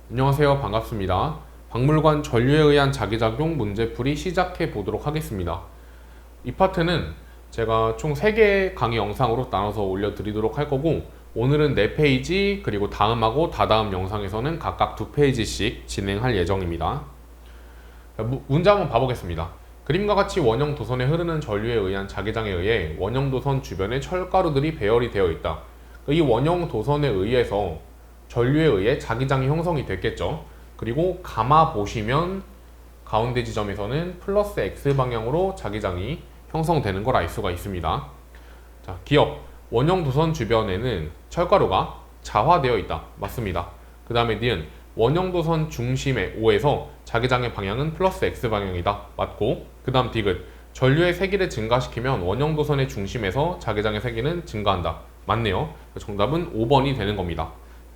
안녕하세요. 반갑습니다. 박물관 전류에 의한 자기작용 문제풀이 시작해 보도록 하겠습니다. 이 파트는 제가 총 3개의 강의 영상으로 나눠서 올려드리도록 할 거고, 오늘은 4페이지 그리고 다음하고 다다음 영상에서는 각각 2페이지씩 진행할 예정입니다. 문제 한번 봐보겠습니다. 그림과 같이 원형 도선에 흐르는 전류에 의한 자기장에 의해 원형 도선 주변에 철가루들이 배열이 되어 있다. 이 원형 도선에 의해서 전류에 의해 자기장이 형성이 됐겠죠. 그리고 감아 보시면 가운데 지점에서는 플러스 X 방향으로 자기장이 형성되는 걸 알 수가 있습니다. 자, 기억. 원형 도선 주변에는 철가루가 자화되어 있다. 맞습니다. 그 다음에 니은. 원형 도선 중심의 O에서 자기장의 방향은 플러스 X 방향이다. 맞고. 그 다음 디귿. 전류의 세기를 증가시키면 원형 도선의 중심에서 자기장의 세기는 증가한다. 맞네요. 정답은 5번이 되는 겁니다.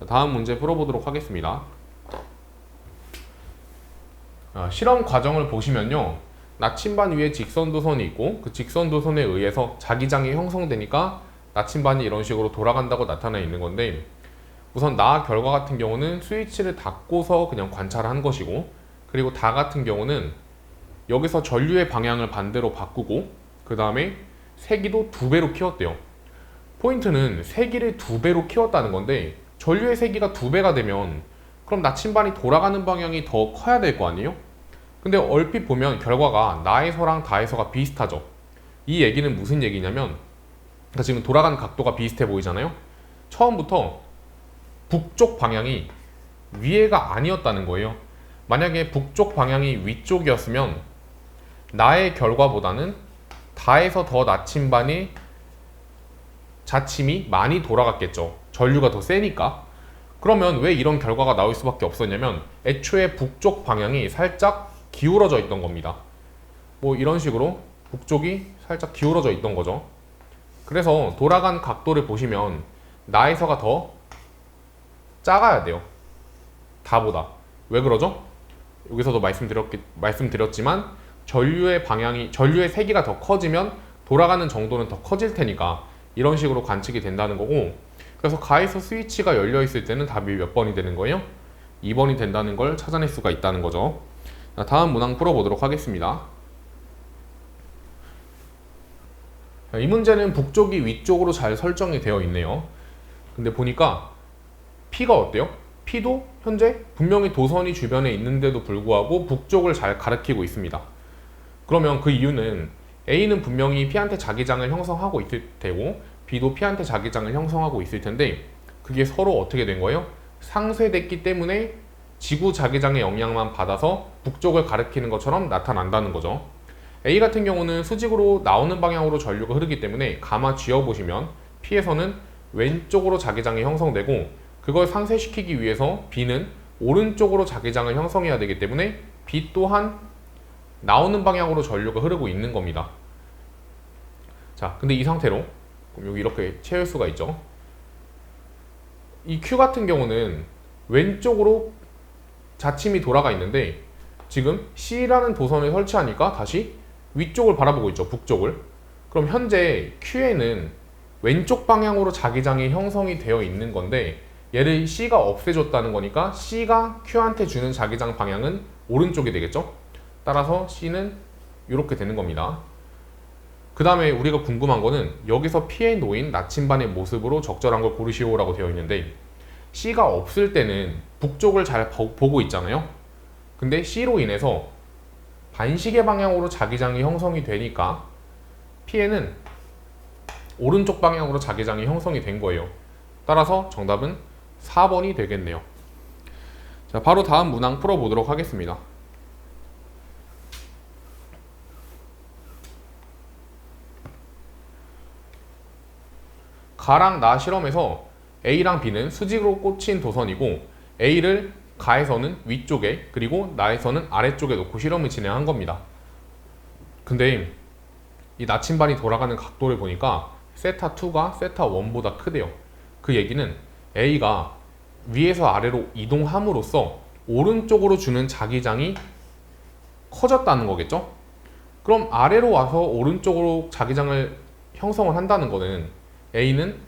다음 문제 풀어보도록 하겠습니다. 실험 과정을 보시면요, 나침반 위에 직선도선이 있고 그 직선도선에 의해서 자기장이 형성되니까 나침반이 이런 식으로 돌아간다고 나타나 있는 건데, 우선 나 결과 같은 경우는 스위치를 닫고서 그냥 관찰한 것이고, 그리고 다 같은 경우는 여기서 전류의 방향을 반대로 바꾸고 그 다음에 세기도 2배로 키웠대요. 포인트는 세기를 2배로 키웠다는 건데, 전류의 세기가 2배가 되면 그럼 나침반이 돌아가는 방향이 더 커야 될 거 아니에요? 근데 얼핏 보면 결과가 나에서랑 다에서가 비슷하죠. 이 얘기는 무슨 얘기냐면, 그러니까 지금 돌아가는 각도가 비슷해 보이잖아요. 처음부터 북쪽 방향이 위에가 아니었다는 거예요. 만약에 북쪽 방향이 위쪽이었으면 나의 결과보다는 다에서 더 나침반이 자침이 많이 돌아갔겠죠. 전류가 더 세니까. 그러면 왜 이런 결과가 나올 수밖에 없었냐면, 애초에 북쪽 방향이 살짝 기울어져 있던 겁니다. 뭐 이런 식으로 북쪽이 살짝 기울어져 있던 거죠. 그래서 돌아간 각도를 보시면 나에서가 더 작아야 돼요. 다보다. 왜 그러죠? 여기서도 말씀드렸지만 전류의 세기가 더 커지면 돌아가는 정도는 더 커질 테니까 이런 식으로 관측이 된다는 거고, 그래서 가에서 스위치가 열려 있을 때는 답이 몇 번이 되는 거예요? 2번이 된다는 걸 찾아낼 수가 있다는 거죠. 다음 문항 풀어보도록 하겠습니다. 이 문제는 북쪽이 위쪽으로 잘 설정이 되어 있네요. 근데 보니까 P가 어때요? P도 현재 분명히 도선이 주변에 있는데도 불구하고 북쪽을 잘 가리키고 있습니다. 그러면 그 이유는 A는 분명히 P한테 자기장을 형성하고 있을 테고 B도 P한테 자기장을 형성하고 있을 텐데, 그게 서로 어떻게 된 거예요? 상쇄됐기 때문에 지구 자기장의 영향만 받아서 북쪽을 가리키는 것처럼 나타난다는 거죠. A 같은 경우는 수직으로 나오는 방향으로 전류가 흐르기 때문에 가마 쥐어보시면 P에서는 왼쪽으로 자기장이 형성되고, 그걸 상쇄시키기 위해서 B는 오른쪽으로 자기장을 형성해야 되기 때문에 B 또한 나오는 방향으로 전류가 흐르고 있는 겁니다. 자, 근데 이 상태로 여기 이렇게 채울 수가 있죠. 이 Q 같은 경우는 왼쪽으로 자침이 돌아가 있는데, 지금 C라는 도선을 설치하니까 다시 위쪽을 바라보고 있죠. 북쪽을. 그럼 현재 Q에는 왼쪽 방향으로 자기장이 형성이 되어 있는 건데, 얘를 C가 없애줬다는 거니까 C가 Q한테 주는 자기장 방향은 오른쪽이 되겠죠. 따라서 C는 이렇게 되는 겁니다. 그 다음에 우리가 궁금한 거는 여기서 P에 놓인 나침반의 모습으로 적절한 걸 고르시오라고 되어 있는데, C가 없을 때는 북쪽을 잘 보고 있잖아요. 근데 C로 인해서 반시계 방향으로 자기장이 형성이 되니까 P에는 오른쪽 방향으로 자기장이 형성이 된 거예요. 따라서 정답은 4번이 되겠네요. 자, 바로 다음 문항 풀어보도록 하겠습니다. 가랑 나 실험에서 A랑 B는 수직으로 꽂힌 도선이고, A를 가에서는 위쪽에 그리고 나에서는 아래쪽에 놓고 실험을 진행한 겁니다. 근데 이 나침반이 돌아가는 각도를 보니까 세타2가 세타1보다 크대요. 그 얘기는 A가 위에서 아래로 이동함으로써 오른쪽으로 주는 자기장이 커졌다는 거겠죠? 그럼 아래로 와서 오른쪽으로 자기장을 형성을 한다는 거는 A는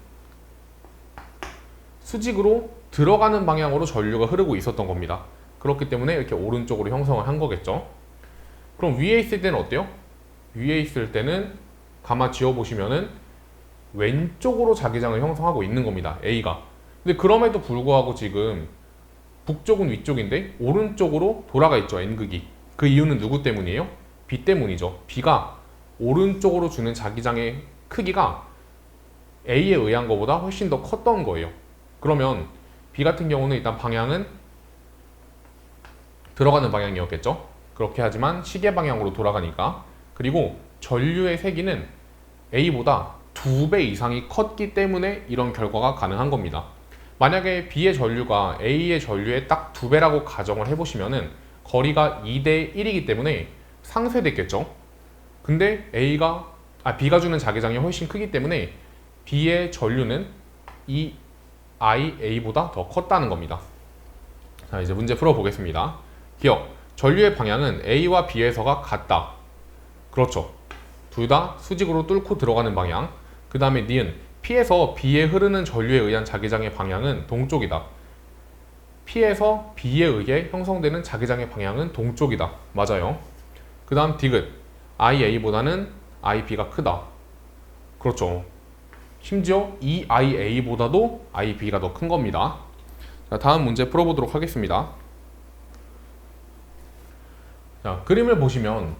수직으로 들어가는 방향으로 전류가 흐르고 있었던 겁니다. 그렇기 때문에 이렇게 오른쪽으로 형성을 한 거겠죠. 그럼 위에 있을 때는 어때요? 위에 있을 때는 가만 지어보시면은 왼쪽으로 자기장을 형성하고 있는 겁니다. A가. 근데 그럼에도 불구하고 지금 북쪽은 위쪽인데 오른쪽으로 돌아가 있죠. N극이. 그 이유는 누구 때문이에요? B 때문이죠. B가 오른쪽으로 주는 자기장의 크기가 A에 의한 것보다 훨씬 더 컸던 거예요. 그러면 B 같은 경우는 일단 방향은 들어가는 방향이었겠죠. 그렇게 하지만 시계 방향으로 돌아가니까. 그리고 전류의 세기는 A보다 2배 이상이 컸기 때문에 이런 결과가 가능한 겁니다. 만약에 B의 전류가 A의 전류의 딱 2배라고 가정을 해보시면은 거리가 2대 1이기 때문에 상쇄됐겠죠. 근데 B가 주는 자기장이 훨씬 크기 때문에 B의 전류는 이 A보다 더 컸다는 겁니다. 자, 이제 문제 풀어보겠습니다. 기억, 전류의 방향은 A와 B에서가 같다. 그렇죠. 둘 다 수직으로 뚫고 들어가는 방향. 그 다음에 니은, P에서 B에 흐르는 전류에 의한 자기장의 방향은 동쪽이다. P에서 B에 의해 형성되는 자기장의 방향은 동쪽이다. 맞아요. 그 다음 디귿, IA보다는 IB가 크다. 그렇죠. 심지어 이 IA보다도 IB가 더 큰 겁니다. 자, 다음 문제 풀어보도록 하겠습니다. 자, 그림을 보시면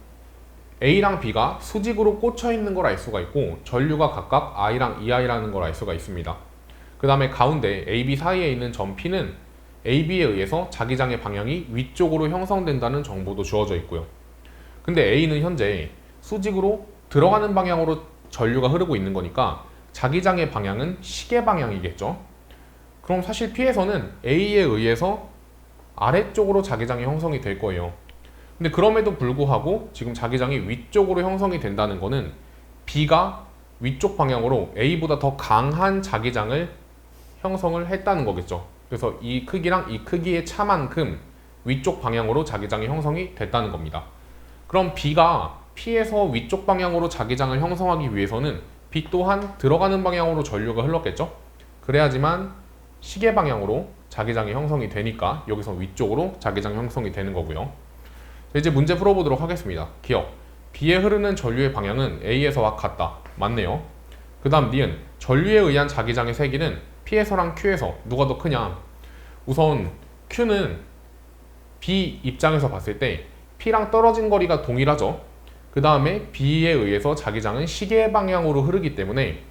A랑 B가 수직으로 꽂혀 있는 걸 알 수가 있고 전류가 각각 I랑 EI라는 걸 알 수가 있습니다. 그 다음에 가운데 AB 사이에 있는 점 P는 AB에 의해서 자기장의 방향이 위쪽으로 형성된다는 정보도 주어져 있고요. 근데 A는 현재 수직으로 들어가는 방향으로 전류가 흐르고 있는 거니까 자기장의 방향은 시계 방향이겠죠. 그럼 사실 P에서는 A에 의해서 아래쪽으로 자기장이 형성이 될 거예요. 근데 그럼에도 불구하고 지금 자기장이 위쪽으로 형성이 된다는 거는 B가 위쪽 방향으로 A보다 더 강한 자기장을 형성을 했다는 거겠죠. 그래서 이 크기랑 이 크기의 차만큼 위쪽 방향으로 자기장이 형성이 됐다는 겁니다. 그럼 B가 P에서 위쪽 방향으로 자기장을 형성하기 위해서는 B 또한 들어가는 방향으로 전류가 흘렀겠죠. 그래야지만 시계 방향으로 자기장이 형성이 되니까 여기서 위쪽으로 자기장 형성이 되는 거고요. 이제 문제 풀어보도록 하겠습니다. 기억, B에 흐르는 전류의 방향은 A에서와 같다. 맞네요. 그 다음 니은, 전류에 의한 자기장의 세기는 P에서랑 Q에서 누가 더 크냐. 우선 Q는 B 입장에서 봤을 때 P랑 떨어진 거리가 동일하죠. 그 다음에 B에 의해서 자기장은 시계 방향으로 흐르기 때문에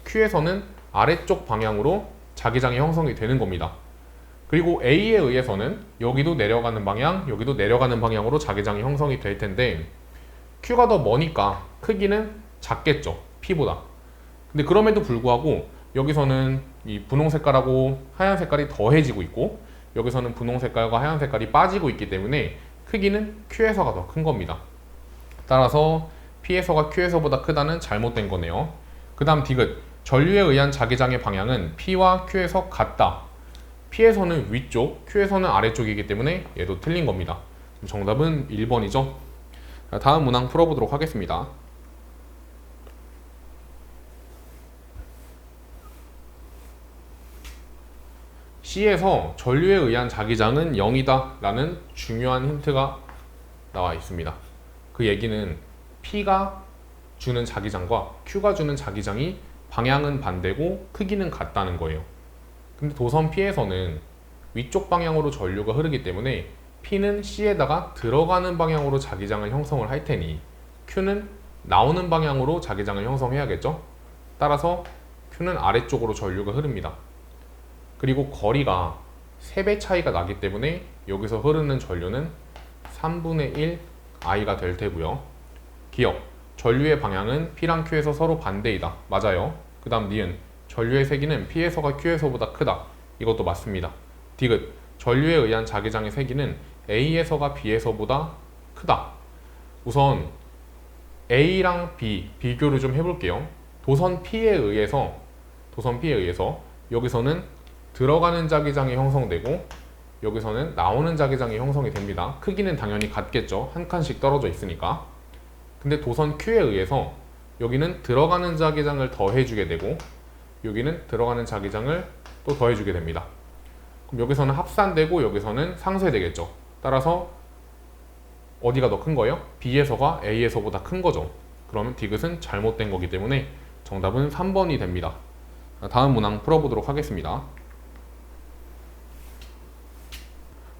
Q에서는 아래쪽 방향으로 자기장이 형성이 되는 겁니다. 그리고 A에 의해서는 여기도 내려가는 방향, 여기도 내려가는 방향으로 자기장이 형성이 될 텐데 Q가 더 머니까 크기는 작겠죠, P보다. 근데 그럼에도 불구하고 여기서는 이 분홍 색깔하고 하얀 색깔이 더해지고 있고 여기서는 분홍 색깔과 하얀 색깔이 빠지고 있기 때문에 크기는 Q에서가 더 큰 겁니다. 따라서 P에서가 Q에서보다 크다는 잘못된 거네요. 그 다음 디귿, 전류에 의한 자기장의 방향은 P와 Q에서 같다. P에서는 위쪽, Q에서는 아래쪽이기 때문에 얘도 틀린 겁니다. 정답은 1번이죠. 다음 문항 풀어보도록 하겠습니다. C에서 전류에 의한 자기장은 0이다 라는 중요한 힌트가 나와 있습니다. 그 얘기는 P가 주는 자기장과 Q가 주는 자기장이 방향은 반대고 크기는 같다는 거예요. 근데 도선 P에서는 위쪽 방향으로 전류가 흐르기 때문에 P는 C에다가 들어가는 방향으로 자기장을 형성을 할 테니 Q는 나오는 방향으로 자기장을 형성해야겠죠? 따라서 Q는 아래쪽으로 전류가 흐릅니다. 그리고 거리가 3배 차이가 나기 때문에 여기서 흐르는 전류는 3분의 1 I가 될 테고요. 기억, 전류의 방향은 P랑 Q에서 서로 반대이다. 맞아요. 그 다음 니은, 전류의 세기는 P에서가 Q에서보다 크다. 이것도 맞습니다. 디귿, 전류에 의한 자기장의 세기는 A에서가 B에서보다 크다. 우선 A랑 B 비교를 좀 해볼게요. 도선 P에 의해서 여기서는 들어가는 자기장이 형성되고 여기서는 나오는 자기장이 형성이 됩니다. 크기는 당연히 같겠죠. 한 칸씩 떨어져 있으니까. 근데 도선 Q에 의해서 여기는 들어가는 자기장을 더해주게 되고 여기는 들어가는 자기장을 또 더해주게 됩니다. 그럼 여기서는 합산되고 여기서는 상쇄되겠죠. 따라서 어디가 더 큰 거예요? B에서가 A에서보다 큰 거죠. 그러면 디귿은 잘못된 거기 때문에 정답은 3번이 됩니다. 다음 문항 풀어보도록 하겠습니다.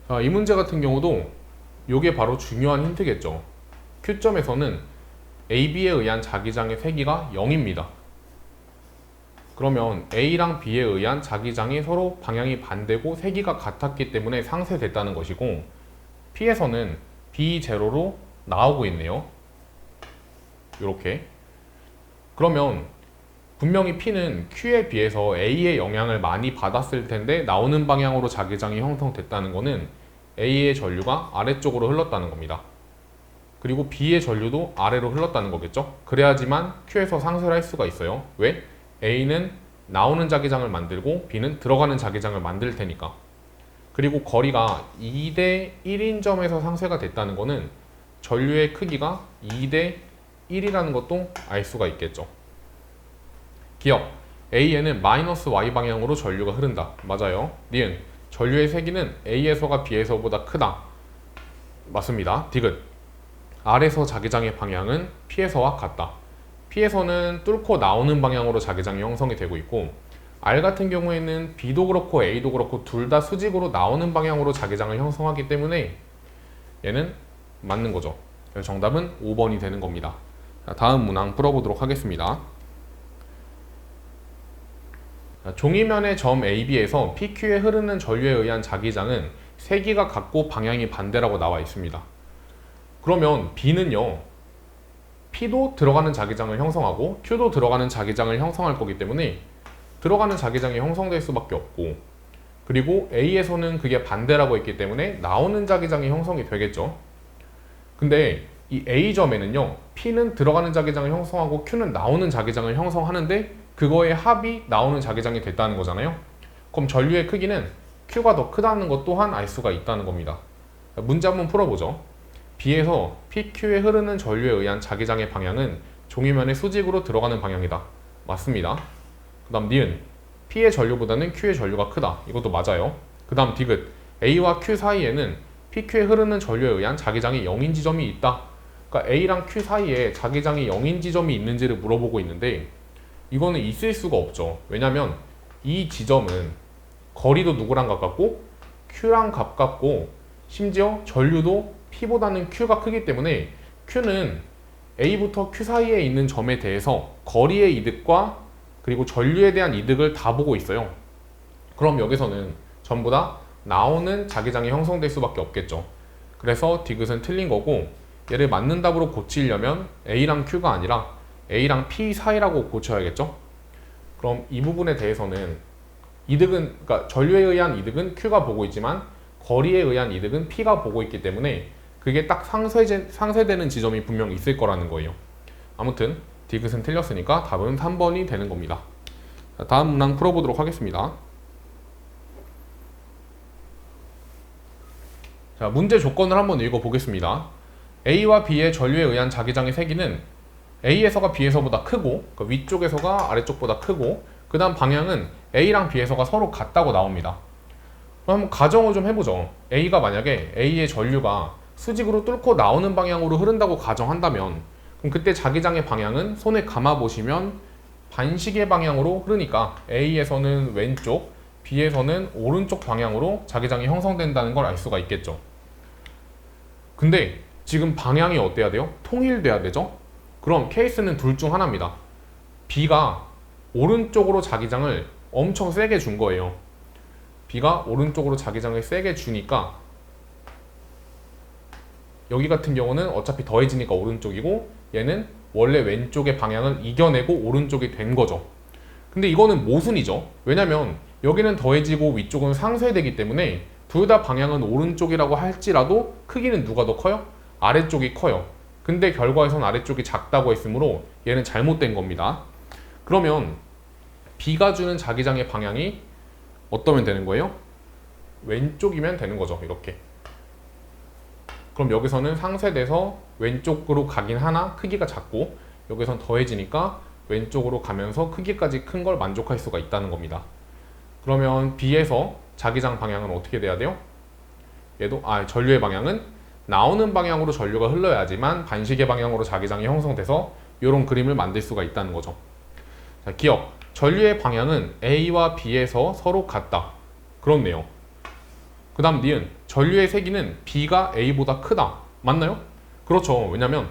자, 이 문제 같은 경우도 이게 바로 중요한 힌트겠죠. Q점에서는 AB에 의한 자기장의 세기가 0입니다. 그러면 A랑 B에 의한 자기장이 서로 방향이 반대고 세기가 같았기 때문에 상쇄됐다는 것이고, P에서는 B0로 나오고 있네요. 이렇게. 그러면 분명히 P는 Q에 비해서 A의 영향을 많이 받았을 텐데 나오는 방향으로 자기장이 형성됐다는 것은 A의 전류가 아래쪽으로 흘렀다는 겁니다. 그리고 B의 전류도 아래로 흘렀다는 거겠죠. 그래야지만 Q에서 상쇄를 할 수가 있어요. 왜? A는 나오는 자기장을 만들고 B는 들어가는 자기장을 만들 테니까. 그리고 거리가 2대 1인 점에서 상쇄가 됐다는 것은 전류의 크기가 2대 1이라는 것도 알 수가 있겠죠. 기억, A에는 마이너스 Y 방향으로 전류가 흐른다. 맞아요. 니은, 전류의 세기는 A에서가 B에서보다 크다. 맞습니다. 디귿, R에서 자기장의 방향은 P에서와 같다. P에서는 뚫고 나오는 방향으로 자기장이 형성이 되고 있고, R 같은 경우에는 B도 그렇고 A도 그렇고 둘 다 수직으로 나오는 방향으로 자기장을 형성하기 때문에 얘는 맞는 거죠. 그래서 정답은 5번이 되는 겁니다. 자, 다음 문항 풀어보도록 하겠습니다. 자, 종이면의 점 AB에서 PQ에 흐르는 전류에 의한 자기장은 세기가 같고 방향이 반대라고 나와 있습니다. 그러면 B는요, P도 들어가는 자기장을 형성하고 Q도 들어가는 자기장을 형성할 거기 때문에 들어가는 자기장이 형성될 수밖에 없고, 그리고 A에서는 그게 반대라고 했기 때문에 나오는 자기장이 형성이 되겠죠. 근데 이 A점에는요, P는 들어가는 자기장을 형성하고 Q는 나오는 자기장을 형성하는데 그거의 합이 나오는 자기장이 됐다는 거잖아요. 그럼 전류의 크기는 Q가 더 크다는 것 또한 알 수가 있다는 겁니다. 문제 한번 풀어보죠. B에서 PQ에 흐르는 전류에 의한 자기장의 방향은 종이면의 수직으로 들어가는 방향이다. 맞습니다. 그 다음 니은, P의 전류보다는 Q의 전류가 크다. 이것도 맞아요. 그 다음 디귿, A와 Q 사이에는 PQ에 흐르는 전류에 의한 자기장이 0인 지점이 있다. 그러니까 A랑 Q 사이에 자기장이 0인 지점이 있는지를 물어보고 있는데 이거는 있을 수가 없죠. 왜냐면 이 지점은 거리도 누구랑 가깝고 Q랑 가깝고 심지어 전류도 P보다는 Q가 크기 때문에 Q는 A부터 Q 사이에 있는 점에 대해서 거리의 이득과 그리고 전류에 대한 이득을 다 보고 있어요. 그럼 여기서는 전부 다 나오는 자기장이 형성될 수밖에 없겠죠. 그래서 디귿은 틀린 거고, 얘를 맞는 답으로 고치려면 A랑 Q가 아니라 A랑 P 사이라고 고쳐야겠죠. 그럼 이 부분에 대해서는 이득은, 그러니까 전류에 의한 이득은 Q가 보고 있지만 거리에 의한 이득은 P가 보고 있기 때문에 그게 딱 상쇄되는 지점이 분명 있을 거라는 거예요. 아무튼 디귿은 틀렸으니까 답은 3번이 되는 겁니다. 자, 다음 문항 풀어보도록 하겠습니다. 자, 문제 조건을 한번 읽어보겠습니다. A와 B의 전류에 의한 자기장의 세기는 A에서가 B에서보다 크고, 그러니까 위쪽에서가 아래쪽보다 크고, 그 다음 방향은 A랑 B에서가 서로 같다고 나옵니다. 그럼 한번 가정을 좀 해보죠. A가 만약에 A의 전류가 수직으로 뚫고 나오는 방향으로 흐른다고 가정한다면, 그럼 그때 자기장의 방향은 손에 감아보시면 반시계 방향으로 흐르니까 A에서는 왼쪽, B에서는 오른쪽 방향으로 자기장이 형성된다는 걸 알 수가 있겠죠. 근데 지금 방향이 어때야 돼요? 통일돼야 되죠? 그럼 케이스는 둘 중 하나입니다. B가 오른쪽으로 자기장을 엄청 세게 준 거예요. B가 오른쪽으로 자기장을 세게 주니까 여기 같은 경우는 어차피 더해지니까 오른쪽이고 얘는 원래 왼쪽의 방향을 이겨내고 오른쪽이 된 거죠. 근데 이거는 모순이죠. 왜냐면 여기는 더해지고 위쪽은 상쇄되기 때문에 둘 다 방향은 오른쪽이라고 할지라도 크기는 누가 더 커요? 아래쪽이 커요. 근데 결과에선 아래쪽이 작다고 했으므로 얘는 잘못된 겁니다. 그러면 B가 주는 자기장의 방향이 어떠면 되는 거예요? 왼쪽이면 되는 거죠. 이렇게. 그럼 여기서는 상쇄돼서 왼쪽으로 가긴 하나 크기가 작고, 여기선 더해지니까 왼쪽으로 가면서 크기까지 큰 걸 만족할 수가 있다는 겁니다. 그러면 B에서 자기장 방향은 어떻게 돼야 돼요? 얘도 전류의 방향은 나오는 방향으로 전류가 흘러야지만 반시계 방향으로 자기장이 형성돼서 이런 그림을 만들 수가 있다는 거죠. 자, 기억. 전류의 방향은 A와 B에서 서로 같다. 그렇네요. 그 다음 니은. 전류의 세기는 B가 A보다 크다. 맞나요? 그렇죠. 왜냐면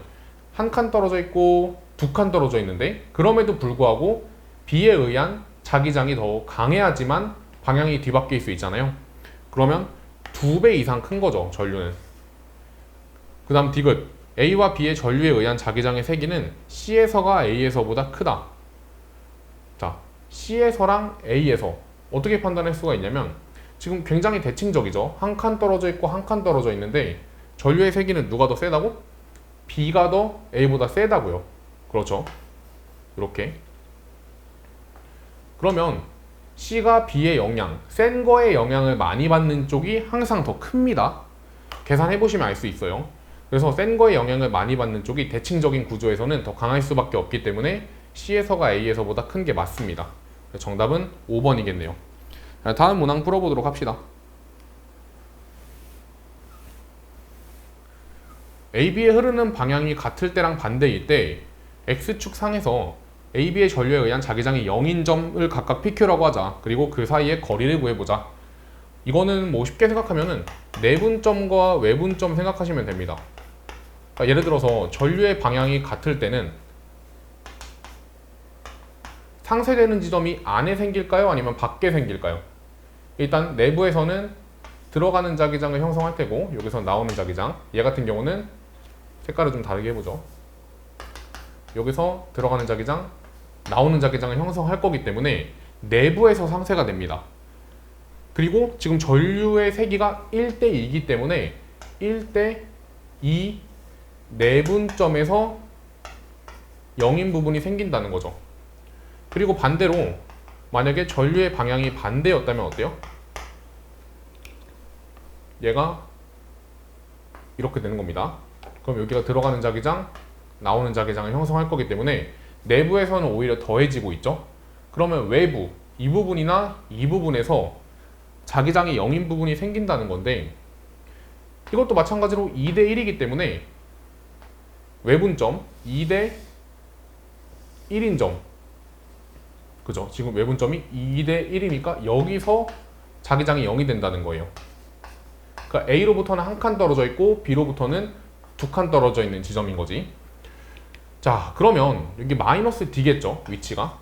한 칸 떨어져 있고 두 칸 떨어져 있는데 그럼에도 불구하고 B에 의한 자기장이 더 강해야지만 방향이 뒤바뀔 수 있잖아요. 그러면 2배 이상 큰 거죠, 전류는. 그 다음 디귿. A와 B의 전류에 의한 자기장의 세기는 C에서가 A에서보다 크다. 자, C에서랑 A에서 어떻게 판단할 수가 있냐면 지금 굉장히 대칭적이죠. 한 칸 떨어져 있고 한 칸 떨어져 있는데 전류의 세기는 누가 더 세다고? B가 더 A보다 세다고요. 그렇죠. 이렇게. 그러면 C가 B의 영향, 센 거의 영향을 많이 받는 쪽이 항상 더 큽니다. 계산해보시면 알 수 있어요. 그래서 센 거의 영향을 많이 받는 쪽이 대칭적인 구조에서는 더 강할 수밖에 없기 때문에 C에서가 A에서보다 큰 게 맞습니다. 정답은 5번이겠네요. 다음 문항 풀어보도록 합시다. AB에 흐르는 방향이 같을 때랑 반대일 때 X축 상에서 AB의 전류에 의한 자기장이 0인 점을 각각 PQ라고 하자. 그리고 그 사이의 거리를 구해보자. 이거는 뭐 쉽게 생각하면은 내분점과 외분점 생각하시면 됩니다. 그러니까 예를 들어서 전류의 방향이 같을 때는 상쇄되는 지점이 안에 생길까요? 아니면 밖에 생길까요? 일단 내부에서는 들어가는 자기장을 형성할 테고 여기서 나오는 자기장, 얘 같은 경우는 색깔을 좀 다르게 해보죠. 여기서 들어가는 자기장, 나오는 자기장을 형성할 거기 때문에 내부에서 상쇄가 됩니다. 그리고 지금 전류의 세기가 1대2이기 때문에 1대2 내분점에서 0인 부분이 생긴다는 거죠. 그리고 반대로 만약에 전류의 방향이 반대였다면 어때요? 얘가 이렇게 되는 겁니다. 그럼 여기가 들어가는 자기장, 나오는 자기장을 형성할 거기 때문에 내부에서는 오히려 더해지고 있죠. 그러면 외부, 이 부분이나 이 부분에서 자기장이 0인 부분이 생긴다는 건데 이것도 마찬가지로 2대1이기 때문에 외분점 2대 1인 점, 그죠? 지금 외분점이 2대 1이니까 여기서 자기장이 0이 된다는 거예요. 그러니까 A로부터는 한 칸 떨어져 있고 B로부터는 두 칸 떨어져 있는 지점인 거지. 자, 그러면 여기 마이너스 D겠죠, 위치가.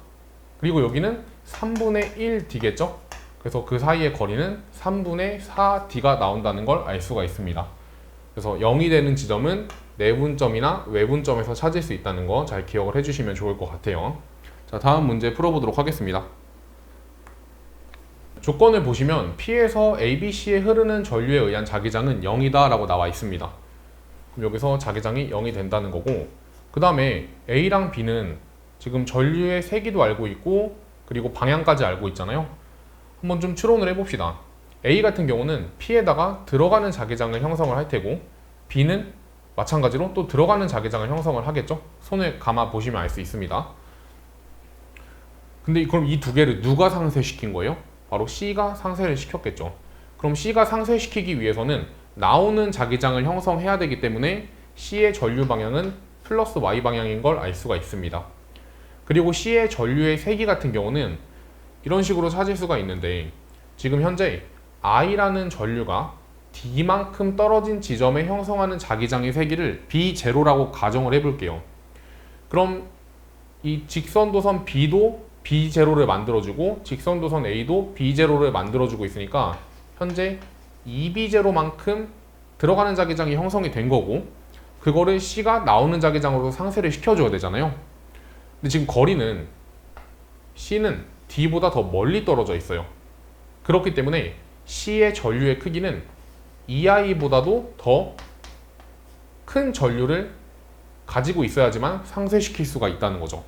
그리고 여기는 3분의 1D겠죠. 그래서 그 사이의 거리는 3분의 4D가 나온다는 걸 알 수가 있습니다. 그래서 0이 되는 지점은 내분점이나 외분점에서 찾을 수 있다는 거 잘 기억을 해주시면 좋을 것 같아요. 자, 다음 문제 풀어보도록 하겠습니다. 조건을 보시면 P에서 ABC에 흐르는 전류에 의한 자기장은 0이다 라고 나와 있습니다. 그럼 여기서 자기장이 0이 된다는 거고, 그 다음에 A랑 B는 지금 전류의 세기도 알고 있고 그리고 방향까지 알고 있잖아요. 한번 좀 추론을 해봅시다. A 같은 경우는 P에다가 들어가는 자기장을 형성을 할 테고 B는 마찬가지로 또 들어가는 자기장을 형성을 하겠죠. 손을 감아 보시면 알 수 있습니다. 근데 그럼 이 두 개를 누가 상쇄시킨 거예요? 바로 C가 상쇄를 시켰겠죠. 그럼 C가 상쇄시키기 위해서는 나오는 자기장을 형성해야 되기 때문에 C의 전류 방향은 플러스 Y 방향인 걸 알 수가 있습니다. 그리고 C의 전류의 세기 같은 경우는 이런 식으로 찾을 수가 있는데 지금 현재 I라는 전류가 D만큼 떨어진 지점에 형성하는 자기장의 세기를 B0라고 가정을 해볼게요. 그럼 이 직선도선 B도 B0를 만들어주고 직선도선 A도 B0를 만들어주고 있으니까 현재 2B0만큼 들어가는 자기장이 형성이 된 거고 그거를 C가 나오는 자기장으로 상쇄를 시켜줘야 되잖아요. 근데 지금 거리는 C는 D보다 더 멀리 떨어져 있어요. 그렇기 때문에 C의 전류의 크기는 EI보다도 더 큰 전류를 가지고 있어야지만 상쇄시킬 수가 있다는 거죠.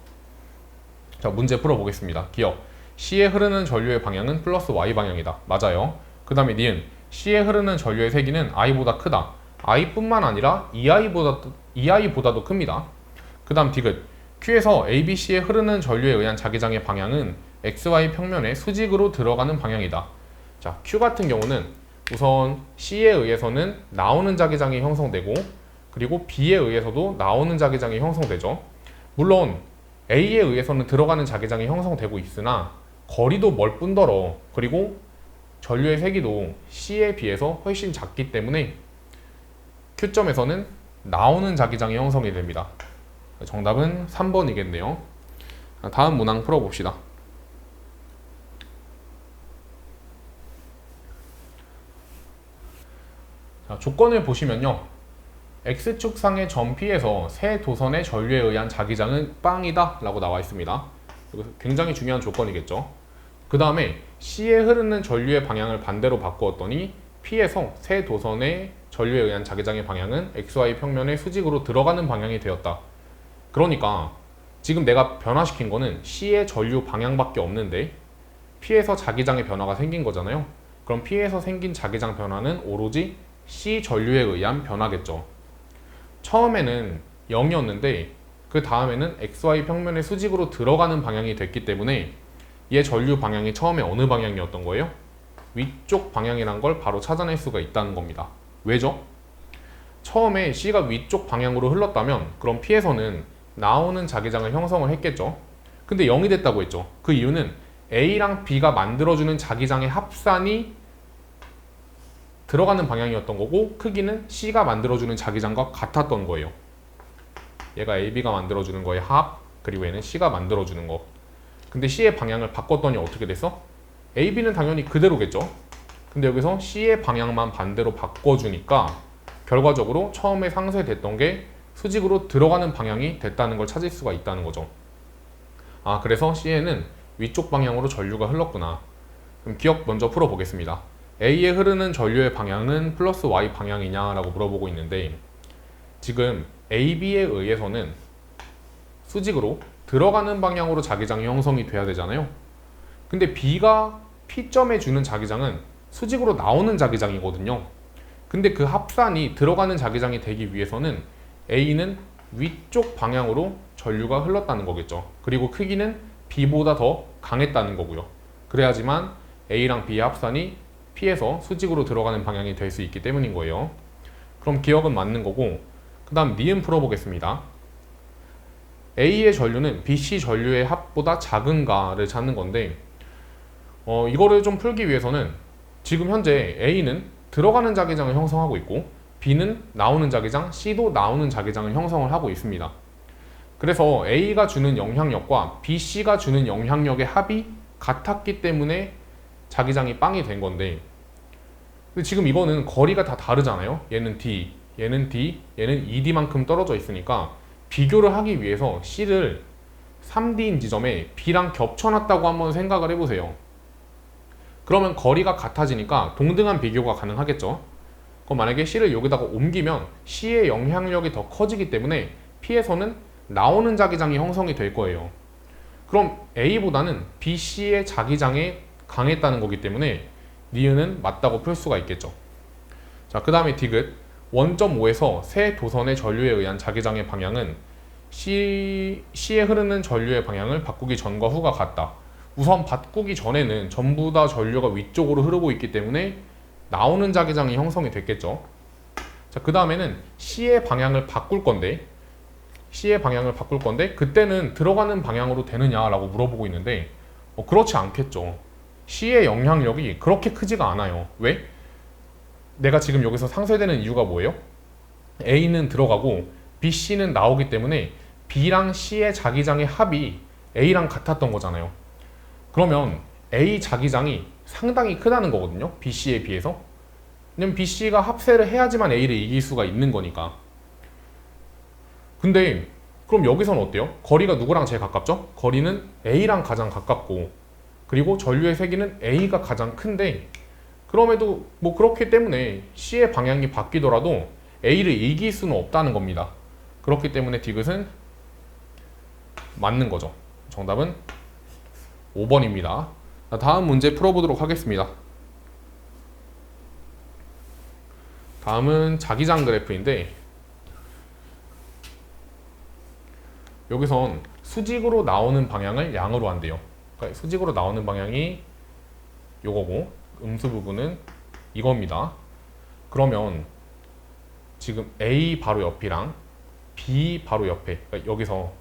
자, 문제 풀어보겠습니다. 기억. C에 흐르는 전류의 방향은 플러스 Y 방향이다. 맞아요. 그 다음에 니은. C에 흐르는 전류의 세기는 I보다 크다. I뿐만 아니라 EI보다도 큽니다. 그 다음 디귿. Q에서 ABC에 흐르는 전류에 의한 자기장의 방향은 XY 평면에 수직으로 들어가는 방향이다. 자, Q 같은 경우는 우선 C에 의해서는 나오는 자기장이 형성되고 그리고 B에 의해서도 나오는 자기장이 형성되죠. 물론 A에 의해서는 들어가는 자기장이 형성되고 있으나 거리도 멀 뿐더러 그리고 전류의 세기도 C에 비해서 훨씬 작기 때문에 Q점에서는 나오는 자기장이 형성이 됩니다. 정답은 3번이겠네요. 다음 문항 풀어봅시다. 자, 조건을 보시면요. X축상의 점 P에서 세 도선의 전류에 의한 자기장은 빵이다 라고 나와 있습니다. 이거 굉장히 중요한 조건이겠죠. 그 다음에 C에 흐르는 전류의 방향을 반대로 바꾸었더니 P에서 세 도선의 전류에 의한 자기장의 방향은 XY 평면의 수직으로 들어가는 방향이 되었다. 그러니까 지금 내가 변화시킨 거는 C의 전류 방향밖에 없는데 P에서 자기장의 변화가 생긴 거잖아요. 그럼 P에서 생긴 자기장 변화는 오로지 C 전류에 의한 변화겠죠. 처음에는 0이었는데 그 다음에는 XY 평면의 수직으로 들어가는 방향이 됐기 때문에 얘 전류 방향이 처음에 어느 방향이었던 거예요? 위쪽 방향이란 걸 바로 찾아낼 수가 있다는 겁니다. 왜죠? 처음에 C가 위쪽 방향으로 흘렀다면 그럼 P에서는 나오는 자기장을 형성을 했겠죠. 근데 0이 됐다고 했죠. 그 이유는 A랑 B가 만들어주는 자기장의 합산이 들어가는 방향이었던 거고 크기는 C가 만들어주는 자기장과 같았던 거예요. 얘가 AB가 만들어주는 거의 합, 그리고 얘는 C가 만들어주는 거. 근데 C의 방향을 바꿨더니 어떻게 됐어? AB는 당연히 그대로겠죠. 근데 여기서 C의 방향만 반대로 바꿔주니까 결과적으로 처음에 상쇄됐던 게 수직으로 들어가는 방향이 됐다는 걸 찾을 수가 있다는 거죠. 아, 그래서 C에는 위쪽 방향으로 전류가 흘렀구나. 그럼 기억 먼저 풀어보겠습니다. A에 흐르는 전류의 방향은 플러스 Y 방향이냐라고 물어보고 있는데 지금 AB에 의해서는 수직으로 들어가는 방향으로 자기장이 형성이 돼야 되잖아요. 근데 B가 P점에 주는 자기장은 수직으로 나오는 자기장이거든요. 근데 그 합산이 들어가는 자기장이 되기 위해서는 A는 위쪽 방향으로 전류가 흘렀다는 거겠죠. 그리고 크기는 B보다 더 강했다는 거고요. 그래야지만 A랑 B의 합산이 P에서 수직으로 들어가는 방향이 될 수 있기 때문인 거예요. 그럼 기억은 맞는 거고 그 다음 니은 풀어보겠습니다. A의 전류는 BC 전류의 합보다 작은가를 찾는 건데 이거를 좀 풀기 위해서는 지금 현재 A는 들어가는 자기장을 형성하고 있고 B는 나오는 자기장, C도 나오는 자기장을 형성을 하고 있습니다. 그래서 A가 주는 영향력과 BC가 주는 영향력의 합이 같았기 때문에 자기장이 빵이 된 건데 근데 지금 이거는 거리가 다 다르잖아요. 얘는 D, 얘는 D, 얘는 ED만큼 떨어져 있으니까 비교를 하기 위해서 C를 3D인 지점에 B랑 겹쳐놨다고 한번 생각을 해보세요. 그러면 거리가 같아지니까 동등한 비교가 가능하겠죠. 그럼 만약에 C를 여기다가 옮기면 C의 영향력이 더 커지기 때문에 P에서는 나오는 자기장이 형성이 될 거예요. 그럼 A보다는 BC의 자기장에 강했다는 거기 때문에 니은은 맞다고 풀 수가 있겠죠. 자, 그 다음에 디귿 원점 O에서 세 도선의 전류에 의한 자기장의 방향은 C에 흐르는 전류의 방향을 바꾸기 전과 후가 같다. 우선 바꾸기 전에는 전부 다 전류가 위쪽으로 흐르고 있기 때문에 나오는 자기장이 형성이 됐겠죠. 자, 그 다음에는 C의 방향을 바꿀 건데 그때는 들어가는 방향으로 되느냐라고 물어보고 있는데 그렇지 않겠죠. C의 영향력이 그렇게 크지가 않아요. 왜? 내가 지금 여기서 상쇄되는 이유가 뭐예요? A는 들어가고 BC는 나오기 때문에 B랑 C의 자기장의 합이 A랑 같았던 거잖아요. 그러면 A 자기장이 상당히 크다는 거거든요. BC에 비해서. 왜냐면 BC가 합세를 해야지만 A를 이길 수가 있는 거니까. 근데 그럼 여기서는 어때요? 거리가 누구랑 제일 가깝죠? 거리는 A랑 가장 가깝고 그리고 전류의 세기는 A가 가장 큰데 그럼에도 뭐 그렇기 때문에 C의 방향이 바뀌더라도 A를 이길 수는 없다는 겁니다. 그렇기 때문에 디귿은 맞는 거죠. 정답은 5번입니다. 다음 문제 풀어보도록 하겠습니다. 다음은 자기장 그래프인데 여기선 수직으로 나오는 방향을 양으로 한대요. 그러니까 수직으로 나오는 방향이 요거고 음수 부분은 이겁니다. 그러면 지금 A 바로 옆이랑 B 바로 옆에, 그러니까 여기서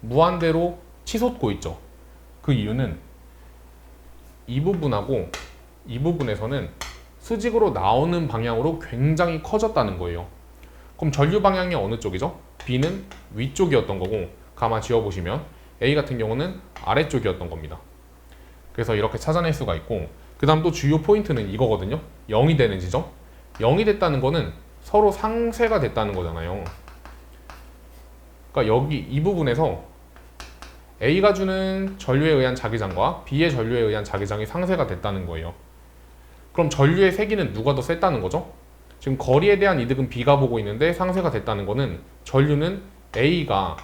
무한대로 치솟고 있죠. 그 이유는 이 부분하고 이 부분에서는 수직으로 나오는 방향으로 굉장히 커졌다는 거예요. 그럼 전류 방향이 어느 쪽이죠? B는 위쪽이었던 거고, 가만 지어보시면 A 같은 경우는 아래쪽이었던 겁니다. 그래서 이렇게 찾아낼 수가 있고, 그 다음 또 주요 포인트는 이거거든요. 0이 되는 지점. 0이 됐다는 거는 서로 상쇄가 됐다는 거잖아요. 그러니까 여기 이 부분에서 A가 주는 전류에 의한 자기장과 B의 전류에 의한 자기장이 상쇄가 됐다는 거예요. 그럼 전류의 세기는 누가 더 셌다는 거죠? 지금 거리에 대한 이득은 B가 보고 있는데 상쇄가 됐다는 거는 전류는 A가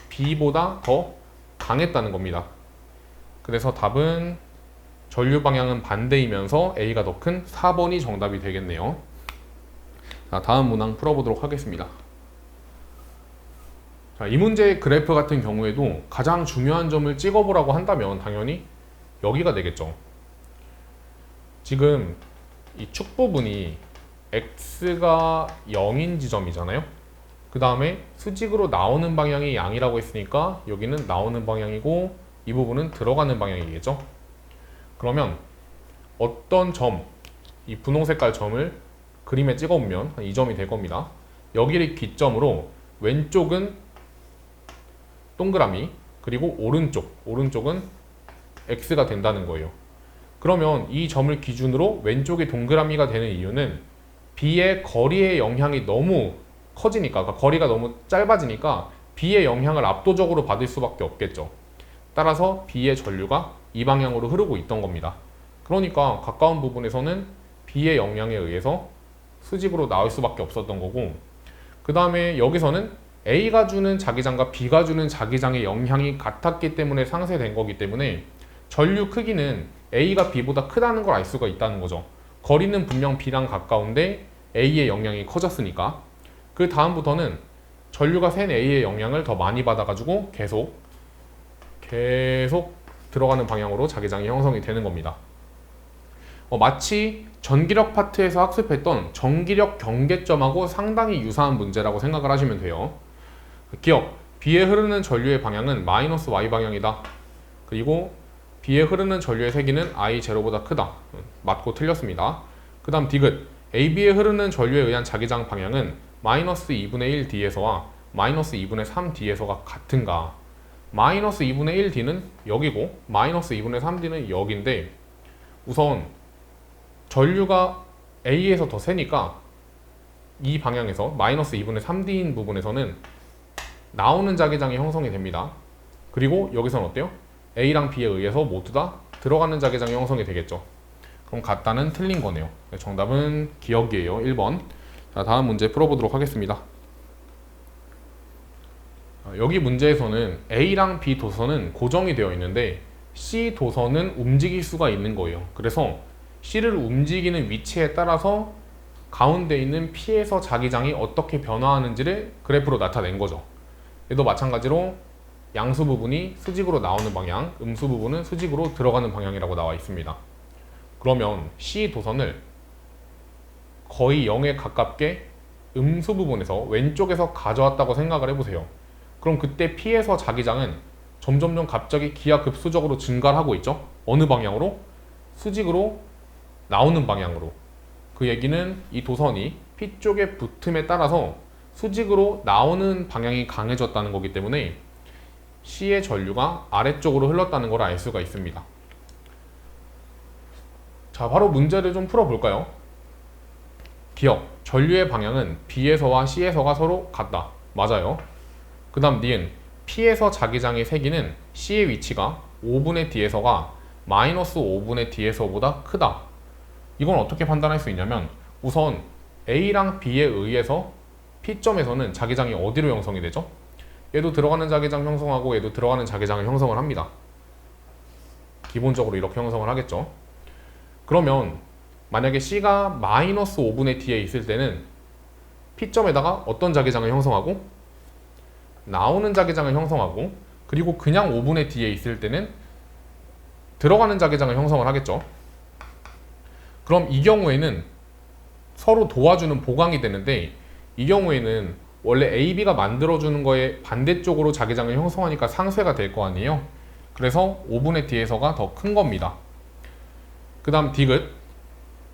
B보다 더 강했다는 겁니다. 그래서 답은 전류 방향은 반대이면서 A가 더 큰 4번이 정답이 되겠네요. 자, 다음 문항 풀어보도록 하겠습니다. 자, 이 문제의 그래프 같은 경우에도 가장 중요한 점을 찍어보라고 한다면 당연히 여기가 되겠죠. 지금 이 축 부분이 x가 0인 지점이잖아요. 그 다음에 수직으로 나오는 방향이 양이라고 했으니까 여기는 나오는 방향이고 이 부분은 들어가는 방향이겠죠. 그러면 어떤 점, 이 분홍 색깔 점을 그림에 찍어보면 이 점이 될 겁니다. 여기를 기점으로 왼쪽은 동그라미, 그리고 오른쪽은 x가 된다는 거예요. 그러면 이 점을 기준으로 왼쪽이 동그라미가 되는 이유는 B의 거리의 영향이 너무 커지니까, 그러니까 거리가 너무 짧아지니까 B의 영향을 압도적으로 받을 수밖에 없겠죠. 따라서 B의 전류가 이 방향으로 흐르고 있던 겁니다. 그러니까 가까운 부분에서는 B의 영향에 의해서 수직으로 나올 수밖에 없었던 거고, 그 다음에 여기서는 A가 주는 자기장과 B가 주는 자기장의 영향이 같았기 때문에 상쇄된 거기 때문에 전류 크기는 A가 B보다 크다는 걸 알 수가 있다는 거죠. 거리는 분명 B랑 가까운데 A의 영향이 커졌으니까. 그 다음부터는 전류가 센 A의 영향을 더 많이 받아가지고 계속 들어가는 방향으로 자기장이 형성이 되는 겁니다. 마치 전기력 파트에서 학습했던 전기력 경계점하고 상당히 유사한 문제라고 생각을 하시면 돼요. 기억, B에 흐르는 전류의 방향은 마이너스 Y 방향이다. 그리고 B에 흐르는 전류의 세기는 I0보다 크다. 맞고 틀렸습니다. 그 다음 디귿, AB에 흐르는 전류에 의한 자기장 방향은 마이너스 2분의 1D에서와 마이너스 2분의 3D에서가 같은가. 마이너스 2분의 1D는 여기고 마이너스 2분의 3D는 여기인데, 우선 전류가 A에서 더 세니까 이 방향에서 마이너스 2분의 3D인 부분에서는 나오는 자기장이 형성이 됩니다. 그리고 여기서는 어때요? A랑 B에 의해서 모두 다 들어가는 자기장이 형성이 되겠죠. 그럼 같다는 틀린 거네요. 정답은 기억이에요. 1번. 자, 다음 문제 풀어보도록 하겠습니다. 여기 문제에서는 A랑 B 도선은 고정이 되어 있는데 C 도선은 움직일 수가 있는 거예요. 그래서 C를 움직이는 위치에 따라서 가운데 있는 P에서 자기장이 어떻게 변화하는지를 그래프로 나타낸 거죠. 얘도 마찬가지로 양수 부분이 수직으로 나오는 방향, 음수 부분은 수직으로 들어가는 방향이라고 나와 있습니다. 그러면 C 도선을 거의 0에 가깝게 음수 부분에서 왼쪽에서 가져왔다고 생각을 해보세요. 그럼 그때 P에서 자기장은 점점점 갑자기 기하급수적으로 증가를 하고 있죠. 어느 방향으로? 수직으로 나오는 방향으로. 그 얘기는 이 도선이 P 쪽에 붙음에 따라서 수직으로 나오는 방향이 강해졌다는 거기 때문에 C의 전류가 아래쪽으로 흘렀다는 걸 알 수가 있습니다. 자, 바로 문제를 좀 풀어볼까요? 기억, 전류의 방향은 B에서와 C에서가 서로 같다. 맞아요. 그 다음 니은, P에서 자기장의 세기는 C의 위치가 5분의 D에서가 마이너스 5분의 D에서보다 크다. 이건 어떻게 판단할 수 있냐면, 우선 A랑 B에 의해서 P점에서는 자기장이 어디로 형성이 되죠? 얘도 들어가는 자기장 형성하고 얘도 들어가는 자기장을 형성을 합니다. 기본적으로 이렇게 형성을 하겠죠. 그러면 만약에 C가 마이너스 5분의 D에 있을 때는 P점에다가 어떤 자기장을 형성하고 나오는 자기장을 형성하고, 그리고 그냥 5분의 D에 있을 때는 들어가는 자기장을 형성을 하겠죠. 그럼 이 경우에는 서로 도와주는 보강이 되는데, 이 경우에는 원래 AB가 만들어주는 거에 반대쪽으로 자기장을 형성하니까 상쇄가 될 거 아니에요. 그래서 5분의 D에서가 더 큰 겁니다. 그 다음 디귿,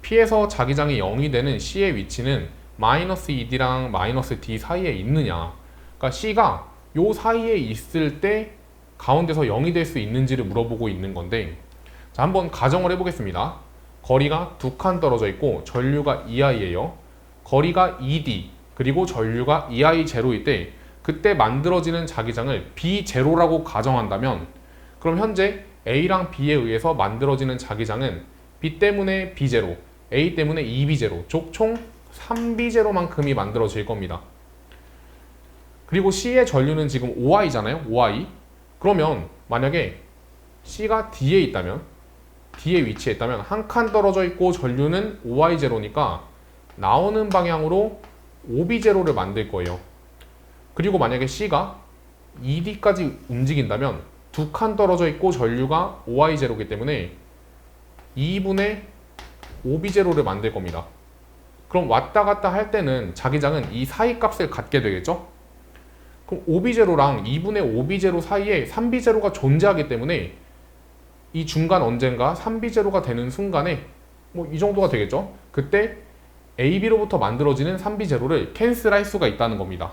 P에서 자기장이 0이 되는 C의 위치는 마이너스 2D랑 마이너스 D 사이에 있느냐, 그러니까 C가 요 사이에 있을 때 가운데서 0이 될 수 있는지를 물어보고 있는 건데, 자, 한번 가정을 해보겠습니다. 거리가 2칸 떨어져 있고 전류가 2I예요. 거리가 2D 그리고 전류가 2I0일 때 그때 만들어지는 자기장을 B0라고 가정한다면, 그럼 현재 A랑 B에 의해서 만들어지는 자기장은 B 때문에 B0, A 때문에 2B0, 총 3B0만큼이 만들어질 겁니다. 그리고 C의 전류는 지금 5I잖아요. 5I. 그러면 만약에 C가 D에 있다면, D의 위치에 있다면 한 칸 떨어져 있고 전류는 5I0니까 나오는 방향으로 5B0를 만들 거예요. 그리고 만약에 C가 2D까지 움직인다면 2칸 떨어져 있고 전류가 5I0이기 때문에 2분의 5B0를 만들 겁니다. 그럼 왔다 갔다 할 때는 자기장은 이 사이 값을 갖게 되겠죠? 그럼 5B0랑 2분의 5B0 사이에 3B0가 존재하기 때문에 이 중간 언젠가 3B0가 되는 순간에 뭐 이 정도가 되겠죠? 그때 AB로부터 만들어지는 3B0를 캔슬할 수가 있다는 겁니다.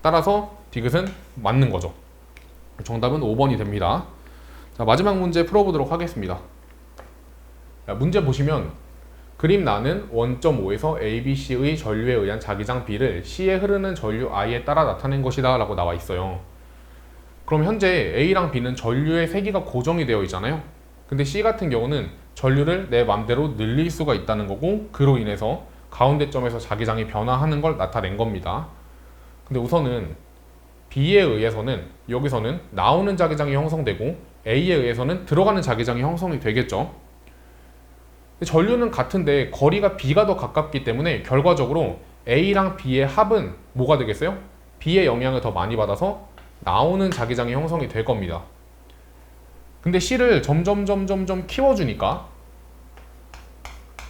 따라서 디귿은 맞는 거죠. 정답은 5번이 됩니다. 자, 마지막 문제 풀어보도록 하겠습니다. 자, 문제 보시면 그림 나는 원점 O에서 ABC의 전류에 의한 자기장 B를 C에 흐르는 전류 I에 따라 나타낸 것이다 라고 나와 있어요. 그럼 현재 A랑 B는 전류의 세기가 고정이 되어 있잖아요. 근데 C 같은 경우는 전류를 내 맘대로 늘릴 수가 있다는 거고, 그로 인해서 가운데 점에서 자기장이 변화하는 걸 나타낸 겁니다. 근데 우선은 B에 의해서는 여기서는 나오는 자기장이 형성되고 A에 의해서는 들어가는 자기장이 형성이 되겠죠. 전류는 같은데 거리가 B가 더 가깝기 때문에 결과적으로 A랑 B의 합은 뭐가 되겠어요? B의 영향을 더 많이 받아서 나오는 자기장이 형성이 될 겁니다. 근데 C를 점점 키워주니까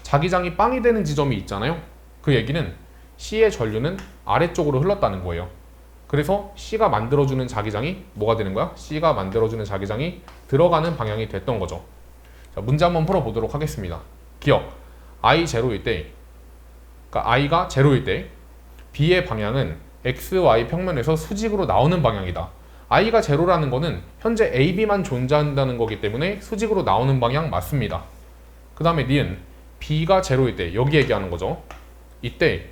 자기장이 빵이 되는 지점이 있잖아요. 그 얘기는 C의 전류는 아래쪽으로 흘렀다는 거예요. 그래서 C가 만들어주는 자기장이 뭐가 되는 거야? C가 만들어주는 자기장이 들어가는 방향이 됐던 거죠. 자, 문제 한번 풀어보도록 하겠습니다. 기억, I 제로일 때, 그러니까 I가 제로일 때 B의 방향은 XY 평면에서 수직으로 나오는 방향이다. I가 제로라는 거는 현재 AB만 존재한다는 거기 때문에 수직으로 나오는 방향 맞습니다. 그 다음에 니은, B가 제로일 때, 여기 얘기하는 거죠. 이때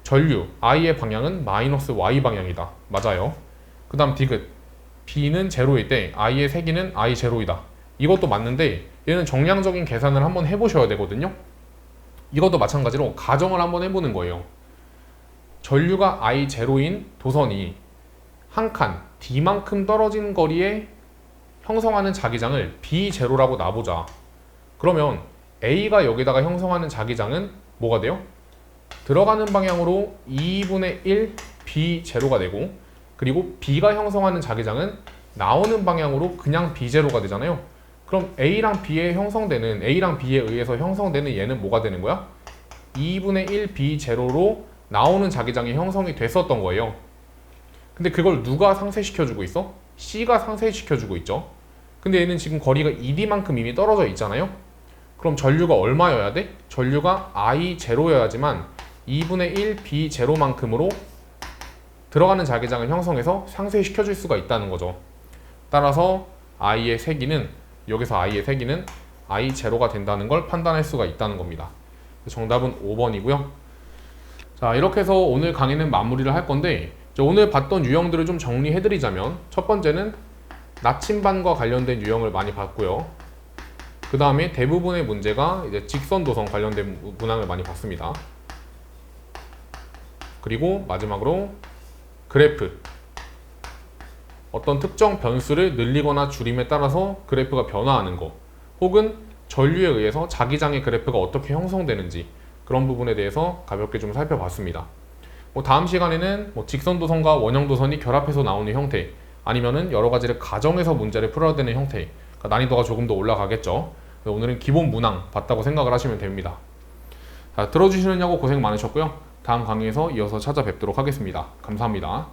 전류 I의 방향은 마이너스 Y 방향이다. 맞아요. 그 다음 디귿, B는 제로일 때 I의 세기는 I 제로이다. 이것도 맞는데 얘는 정량적인 계산을 한번 해보셔야 되거든요. 이것도 마찬가지로 가정을 한번 해보는 거예요. 전류가 I 제로인 도선이 한 칸 D만큼 떨어진 거리에 형성하는 자기장을 B 제로라고 놔보자. 그러면 A가 여기다가 형성하는 자기장은 뭐가 돼요? 들어가는 방향으로 2분의 1 B0가 되고, 그리고 B가 형성하는 자기장은 나오는 방향으로 그냥 B0가 되잖아요. 그럼 A랑 B에 의해서 형성되는 얘는 뭐가 되는 거야? 2분의 1 B0로 나오는 자기장이 형성이 됐었던 거예요. 근데 그걸 누가 상쇄시켜주고 있어? C가 상쇄시켜주고 있죠. 근데 얘는 지금 거리가 2D만큼 이미 떨어져 있잖아요. 그럼 전류가 얼마여야 돼? 전류가 I0여야지만 2분의 1 B0만큼으로 들어가는 자기장을 형성해서 상쇄시켜줄 수가 있다는 거죠. 따라서 I의 세기는, 여기서 I의 세기는 I0가 된다는 걸 판단할 수가 있다는 겁니다. 정답은 5번이고요. 자, 이렇게 해서 오늘 강의는 마무리를 할 건데, 오늘 봤던 유형들을 좀 정리해드리자면, 첫 번째는 나침반과 관련된 유형을 많이 봤고요. 그 다음에 대부분의 문제가 이제 직선 도선 관련된 문항을 많이 봤습니다. 그리고 마지막으로 그래프, 어떤 특정 변수를 늘리거나 줄임에 따라서 그래프가 변화하는 거, 혹은 전류에 의해서 자기장의 그래프가 어떻게 형성되는지, 그런 부분에 대해서 가볍게 좀 살펴봤습니다. 다음 시간에는 직선 도선과 원형 도선이 결합해서 나오는 형태, 아니면은 여러 가지를 가정해서 문제를 풀어야 되는 형태, 그러니까 난이도가 조금 더 올라가겠죠. 오늘은 기본 문항 봤다고 생각을 하시면 됩니다. 자, 들어주시느냐고 고생 많으셨고요. 다음 강의에서 이어서 찾아뵙도록 하겠습니다. 감사합니다.